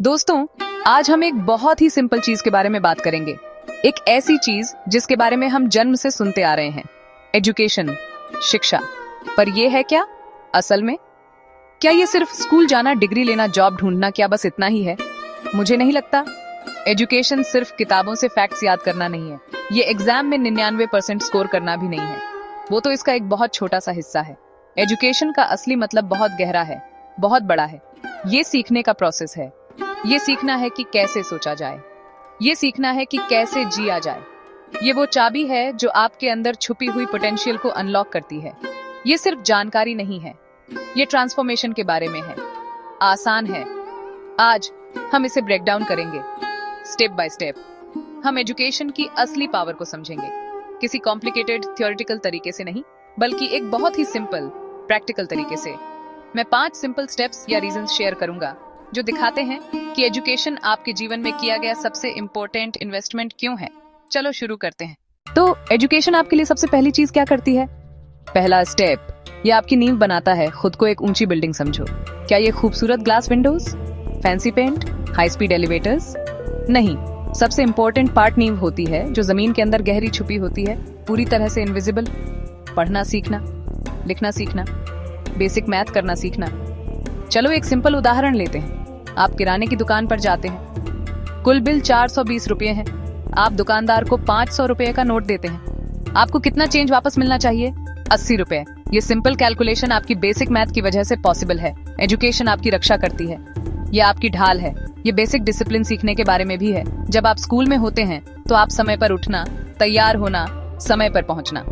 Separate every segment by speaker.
Speaker 1: दोस्तों, आज हम एक बहुत ही सिंपल चीज के बारे में बात करेंगे। एक ऐसी चीज जिसके बारे में हम जन्म से सुनते आ रहे हैं, एजुकेशन, शिक्षा। पर यह है क्या असल में? क्या ये सिर्फ स्कूल जाना, डिग्री लेना, जॉब ढूंढना, क्या बस इतना ही है? मुझे नहीं लगता। एजुकेशन सिर्फ किताबों से फैक्ट्स याद करना नहीं है। ये एग्जाम में 99% स्कोर करना भी नहीं है। वो तो इसका एक बहुत छोटा सा हिस्सा है। एजुकेशन का असली मतलब बहुत गहरा है, बहुत बड़ा है। ये सीखने का प्रोसेस है। ये सीखना है कि कैसे सोचा जाए, ये सीखना है कि कैसे जिया जाए। ये वो चाबी है जो आपके अंदर छुपी हुई पोटेंशियल को अनलॉक करती है। ये सिर्फ जानकारी नहीं है, ये ट्रांसफॉर्मेशन के बारे में है। आसान है। आज हम इसे ब्रेक डाउन करेंगे, स्टेप बाय स्टेप। हम एजुकेशन की असली पावर को समझेंगे, किसी कॉम्प्लिकेटेड थियोरेटिकल तरीके से नहीं, बल्कि एक बहुत ही सिंपल प्रैक्टिकल तरीके से। मैं 5 सिंपल स्टेप्स या रीजंस शेयर करूंगा जो दिखाते हैं कि एजुकेशन आपके जीवन में किया गया सबसे इंपॉर्टेंट इन्वेस्टमेंट क्यों है। चलो शुरू करते हैं। तो एजुकेशन आपके लिए सबसे पहली चीज क्या करती है? पहला स्टेप, ये आपकी नींव बनाता है। खुद को एक ऊंची बिल्डिंग समझो। क्या ये खूबसूरत glass windows, fancy paint, high speed elevators? नहीं। सबसे इंपॉर्टेंट पार्ट नींव होती है, जो जमीन के अंदर गहरी छुपी होती है, पूरी तरह से इनविजिबल। पढ़ना सीखना, लिखना सीखना, बेसिक मैथ करना सीखना। चलो एक सिंपल उदाहरण लेते हैं। आप किराने की दुकान पर जाते हैं, कुल बिल 420 रुपए है। आप दुकानदार को 500 रुपए का नोट देते हैं। आपको कितना चेंज वापस मिलना चाहिए? 80 रुपए। ये सिंपल कैलकुलेशन आपकी बेसिक मैथ की वजह से पॉसिबल है। एजुकेशन आपकी रक्षा करती है, ये आपकी ढाल है। ये बेसिक डिसिप्लिन सीखने के बारे में भी है। जब आप स्कूल में होते हैं तो आप समय पर उठना, तैयार होना, समय पर पहुंचना,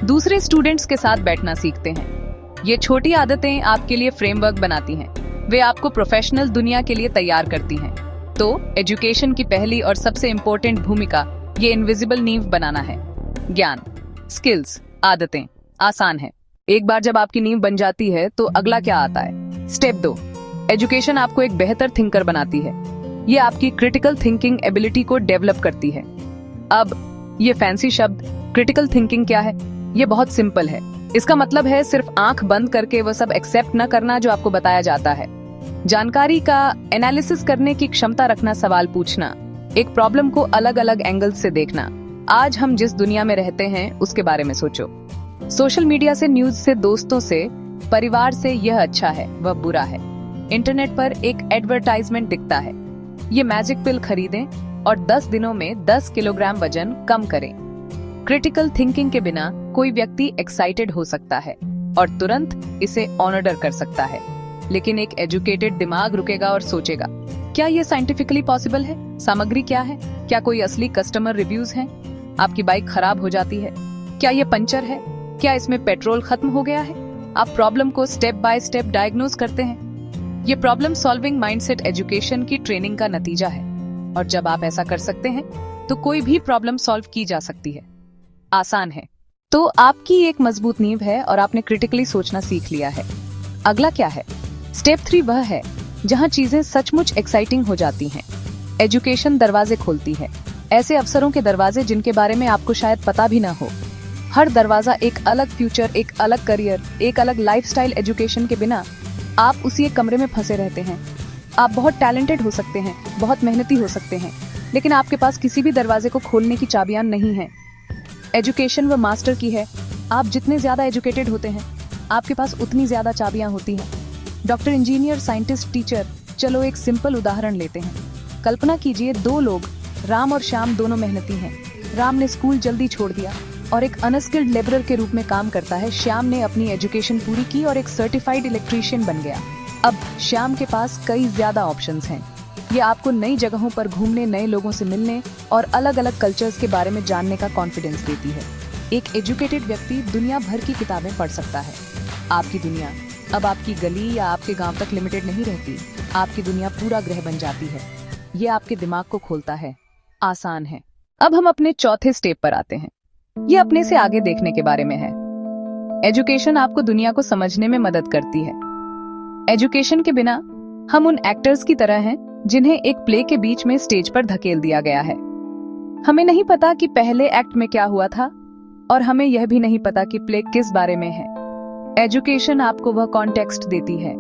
Speaker 1: दूसरे स्टूडेंट्स के साथ बैठना सीखते हैं। ये छोटी आदतें आपके लिए फ्रेमवर्क बनाती हैं। वे आपको प्रोफेशनल दुनिया के लिए तैयार करती हैं। तो एजुकेशन की पहली और सबसे इम्पोर्टेंट भूमिका ये इनविजिबल नींव बनाना है। ज्ञान, स्किल्स, आदतें आसान है। एक बार जब आपकी नींव बन जाती है तो अगला क्या आता है? स्टेप 2। एजुकेशन आपको एक बेहतर थिंकर बनाती है। ये आपकी क्रिटिकल थिंकिंग एबिलिटी को डेवलप करती है। अब ये फैंसी शब्द क्रिटिकल थिंकिंग क्या है? ये बहुत सिंपल है। इसका मतलब है सिर्फ आंख बंद करके वो सब एक्सेप्ट न करना जो आपको बताया जाता है। जानकारी का एनालिसिस करने की क्षमता रखना, सवाल पूछना, एक प्रॉब्लम को अलग अलग एंगल्स से देखना। आज हम जिस दुनिया में रहते हैं उसके बारे में सोचो। सोशल मीडिया से, न्यूज से, दोस्तों से, परिवार से, यह अच्छा है वह बुरा है। इंटरनेट पर एक एडवर्टाइजमेंट दिखता है, ये मैजिक पिल खरीदें और 10 दिनों में 10 किलोग्राम वजन कम करें। क्रिटिकल थिंकिंग के बिना कोई व्यक्ति एक्साइटेड हो सकता है और तुरंत इसे ऑर्डर कर सकता है, लेकिन एक एजुकेटेड दिमाग रुकेगा और सोचेगा, क्या ये साइंटिफिकली पॉसिबल है? सामग्री क्या है? क्या कोई असली कस्टमर रिव्यूज हैं? आपकी बाइक खराब हो जाती है, क्या ये पंचर है? क्या इसमें पेट्रोल खत्म हो गया है? आप प्रॉब्लम को स्टेप बाय स्टेप डायग्नोज करते हैं। ये प्रॉब्लम सॉल्विंग माइंडसेट एजुकेशन की ट्रेनिंग का नतीजा है। और जब आप ऐसा कर सकते हैं तो कोई भी प्रॉब्लम सॉल्व की जा सकती है। आसान है। तो आपकी एक मजबूत नींव है और आपने क्रिटिकली सोचना सीख लिया है। अगला क्या है? स्टेप 3 वह है जहां चीजें सचमुच एक्साइटिंग हो जाती हैं। एजुकेशन दरवाजे खोलती है, ऐसे अवसरों के दरवाजे जिनके बारे में आपको शायद पता भी ना हो। हर दरवाजा एक अलग फ्यूचर, एक अलग करियर, एक अलग लाइफस्टाइल। एजुकेशन के बिना आप उसी एक कमरे में फंसे रहते हैं। आप बहुत टैलेंटेड हो सकते हैं, बहुत मेहनती हो सकते हैं, लेकिन आपके पास किसी भी दरवाजे को खोलने की चाबियां नहीं है। एजुकेशन वो मास्टर की है। आप जितने ज्यादा एजुकेटेड होते हैं, आपके पास उतनी ज्यादा चाबियां होती हैं। Doctor, engineer, scientist, teacher. चलो एक सिंपल उदाहरण लेते हैं। कल्पना कीजिए 2 लोग, राम और श्याम, दोनों मेहनती हैं। राम ने स्कूल जल्दी छोड़ दिया और एक अनस्किल्ड लेबरर के रूप में काम करता है। श्याम ने अपनी एजुकेशन पूरी की और एक सर्टिफाइड इलेक्ट्रीशियन बन गया। अब श्याम के पास कई ज्यादा ऑप्शंस हैं। ये आपको नई जगहों पर घूमने, नए लोगों से मिलने और अलग अलग कल्चर्स के बारे में जानने का कॉन्फिडेंस देती है। एक एजुकेटेड व्यक्ति दुनिया भर की किताबें पढ़ सकता है। आपकी दुनिया अब आपकी गली या आपके गांव तक लिमिटेड नहीं रहती। आपकी दुनिया पूरा ग्रह बन जाती है। ये आपके दिमाग को खोलता है। आसान है। अब हम अपने चौथे स्टेप पर आते हैं। ये अपने से आगे देखने के बारे में है। एजुकेशन आपको दुनिया को समझने में मदद करती है। एजुकेशन के बिना हम उन एक्टर्स की तरह हैं जिन्हें एक प्ले के बीच में स्टेज पर धकेल दिया गया है। हमें नहीं पता कि पहले एक्ट में क्या हुआ था और हमें यह भी नहीं पता कि प्ले किस बारे में है। एजुकेशन आपको वह कॉन्टेक्स्ट देती है।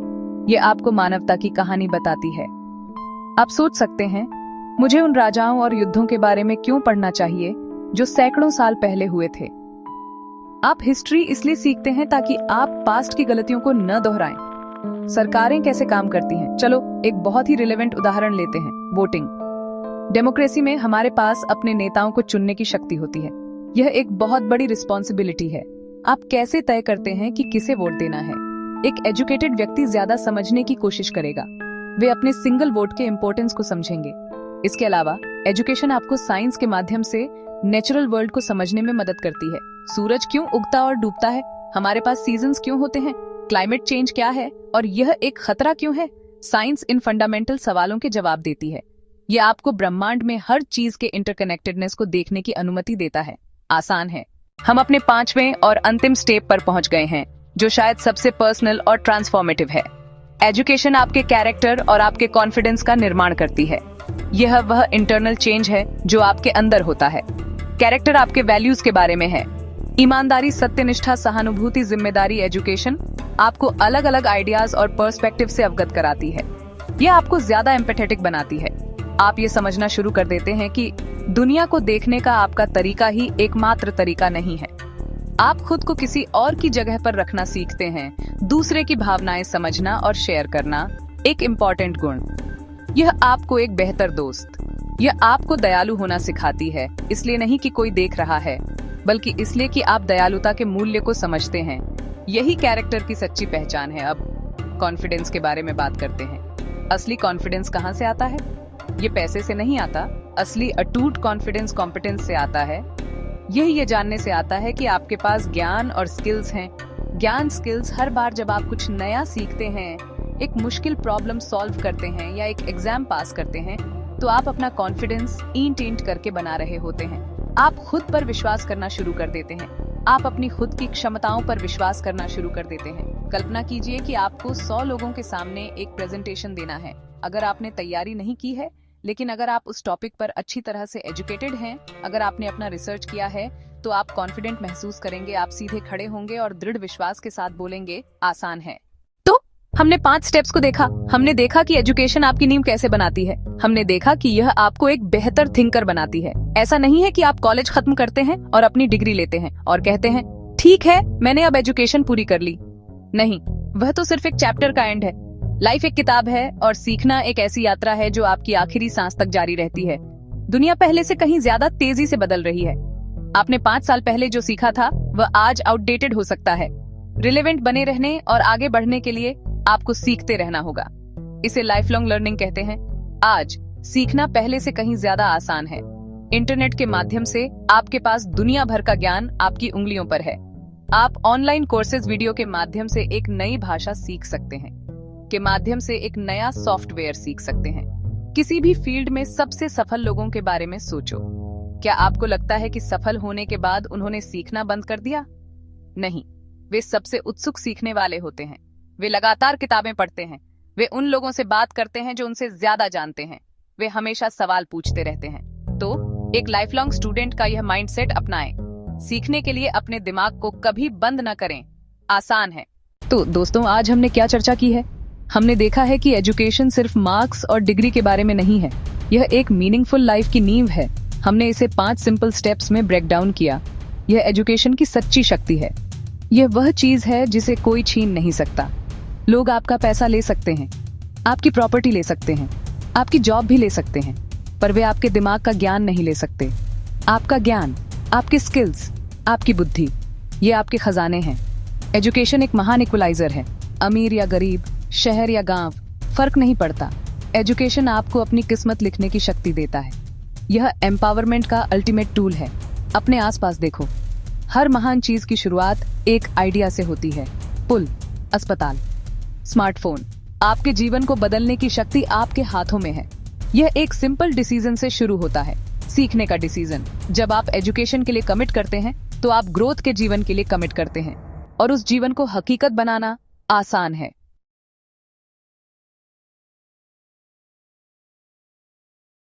Speaker 1: ये आपको मानवता की कहानी बताती है। आप सोच सकते हैं, मुझे उन राजाओं और युद्धों के बारे में क्यों पढ़ना चाहिए जो सैकड़ों साल पहले हुए थे। आप हिस्ट्री इसलिए सीखते हैं ताकि आप पास्ट की गलतियों को न दोहराएं। सरकारें कैसे काम करती हैं? चलो एक बहुत ही रिलेवेंट उदाहरण लेते हैं, वोटिंग। डेमोक्रेसी में हमारे पास अपने नेताओं को चुनने की शक्ति होती है। यह एक बहुत बड़ी रिस्पॉन्सिबिलिटी है। आप कैसे तय करते हैं कि किसे वोट देना है? एक एजुकेटेड व्यक्ति ज्यादा समझने की कोशिश करेगा। वे अपने सिंगल वोट के इम्पोर्टेंस को समझेंगे। इसके अलावा एजुकेशन आपको साइंस के माध्यम से नेचुरल वर्ल्ड को समझने में मदद करती है। सूरज क्यों उगता और डूबता है? हमारे पास सीजन्स क्यों होते हैं? क्लाइमेट चेंज क्या है और यह एक खतरा क्यों है? साइंस इन फंडामेंटल सवालों के जवाब देती है। यह आपको ब्रह्मांड में हर चीज के इंटरकनेक्टेडनेस को देखने की अनुमति देता है। आसान है। हम अपने 5वें और अंतिम स्टेप पर पहुंच गए हैं, जो शायद सबसे पर्सनल और ट्रांसफॉर्मेटिव है। एजुकेशन आपके कैरेक्टर और आपके कॉन्फिडेंस का निर्माण करती है। यह वह इंटरनल चेंज है जो आपके अंदर होता है। कैरेक्टर आपके वैल्यूज के बारे में है। ईमानदारी, सत्यनिष्ठा, सहानुभूति, जिम्मेदारी। एजुकेशन आपको अलग अलग आइडियाज और पर्सपेक्टिव से अवगत कराती है। यह आपको ज्यादा एम्पैथेटिक बनाती है। आप ये समझना शुरू कर देते हैं कि दुनिया को देखने का आपका तरीका ही एकमात्र तरीका नहीं है। आप खुद को किसी और की जगह पर रखना सीखते हैं। दूसरे की भावनाएं समझना और शेयर करना एक इम्पॉर्टेंट गुण। यह आपको एक बेहतर दोस्त, यह आपको दयालु होना सिखाती है। इसलिए नहीं कि कोई देख रहा है, बल्कि इसलिए कि आप दयालुता के मूल्य को समझते हैं। यही कैरेक्टर की सच्ची पहचान है। अब कॉन्फिडेंस के बारे में बात करते हैं। असली कॉन्फिडेंस कहाँ से आता है? ये पैसे से नहीं आता। असली अटूट कॉन्फिडेंस कॉम्पिटेंस से आता है। यही ये जानने से आता है कि आपके पास ज्ञान और स्किल्स हैं। ज्ञान, स्किल्स हर बार जब आप कुछ नया सीखते हैं, एक मुश्किल प्रॉब्लम सॉल्व करते हैं या एक एग्जाम पास करते हैं, तो आप अपना कॉन्फिडेंस ईंट करके बना रहे होते हैं। आप खुद पर विश्वास करना शुरू कर देते हैं। आप अपनी खुद की क्षमताओं पर विश्वास करना शुरू कर देते हैं। कल्पना कीजिए कि आपको 100 लोगों के सामने एक प्रेजेंटेशन देना है। अगर आपने तैयारी नहीं की है, लेकिन अगर आप उस टॉपिक पर अच्छी तरह से एजुकेटेड हैं, अगर आपने अपना रिसर्च किया है, तो आप कॉन्फिडेंट महसूस करेंगे। आप सीधे खड़े होंगे और दृढ़ विश्वास के साथ बोलेंगे, आसान है। तो हमने 5 स्टेप्स को देखा। हमने देखा कि एजुकेशन आपकी नींव कैसे बनाती है। हमने देखा कि यह आपको एक बेहतर थिंकर बनाती है। ऐसा नहीं है कि आप कॉलेज खत्म करते हैं और अपनी डिग्री लेते हैं और कहते हैं, ठीक है, मैंने अब एजुकेशन पूरी कर ली। नहीं, वह तो सिर्फ एक चैप्टर का एंड है। लाइफ एक किताब है और सीखना एक ऐसी यात्रा है जो आपकी आखिरी सांस तक जारी रहती है। दुनिया पहले से कहीं ज्यादा तेजी से बदल रही है। आपने 5 साल पहले जो सीखा था, वह आज आउटडेटेड हो सकता है। रिलेवेंट बने रहने और आगे बढ़ने के लिए आपको सीखते रहना होगा। इसे लाइफ लॉन्ग लर्निंग कहते हैं। आज सीखना पहले से कहीं ज्यादा आसान है। इंटरनेट के माध्यम से आपके पास दुनिया भर का ज्ञान आपकी उंगलियों पर है। आप ऑनलाइन कोर्सेज, वीडियो के माध्यम से एक नई भाषा सीख सकते हैं, के माध्यम से एक नया सॉफ्टवेयर सीख सकते हैं। किसी भी फील्ड में सबसे सफल लोगों के बारे में सोचो। क्या आपको लगता है कि सफल होने के बाद उन्होंने सीखना बंद कर दिया? नहीं, वे सबसे उत्सुक सीखने वाले होते हैं। वे लगातार किताबें पढ़ते हैं। वे उन लोगों से बात करते हैं जो उनसे ज्यादा जानते हैं। वे हमेशा सवाल पूछते रहते हैं। तो एक लाइफ लॉन्ग स्टूडेंट का यह माइंडसेट अपनाएं। सीखने के लिए अपने दिमाग को कभी बंद न करें। आसान है। तो दोस्तों, आज हमने क्या चर्चा की है? हमने देखा है कि एजुकेशन सिर्फ मार्क्स और डिग्री के बारे में नहीं है। यह एक मीनिंगफुल लाइफ की नींव है। हमने इसे 5 सिंपल स्टेप्स में ब्रेक डाउन किया। यह एजुकेशन की सच्ची शक्ति है। यह वह चीज है जिसे कोई छीन नहीं सकता। लोग आपका पैसा ले सकते हैं, आपकी प्रॉपर्टी ले सकते हैं, आपकी जॉब भी ले सकते हैं, पर वे आपके दिमाग का ज्ञान नहीं ले सकते। आपका ज्ञान, आपके स्किल्स, आपकी बुद्धि, ये आपके खजाने हैं। एजुकेशन एक महान इक्वलाइजर है। अमीर या गरीब, शहर या गांव, फर्क नहीं पड़ता। एजुकेशन आपको अपनी किस्मत लिखने की शक्ति देता है। यह एम्पावरमेंट का अल्टीमेट टूल है। अपने आसपास देखो, हर महान चीज की शुरुआत एक आइडिया से होती है। पुल, अस्पताल, स्मार्टफोन, आपके जीवन को बदलने की शक्ति आपके हाथों में है। यह एक सिंपल डिसीजन से शुरू होता है, सीखने का डिसीजन। जब आप एजुकेशन के लिए कमिट करते हैं, तो आप ग्रोथ के जीवन के लिए कमिट करते हैं, और उस जीवन को हकीकत बनाना आसान है।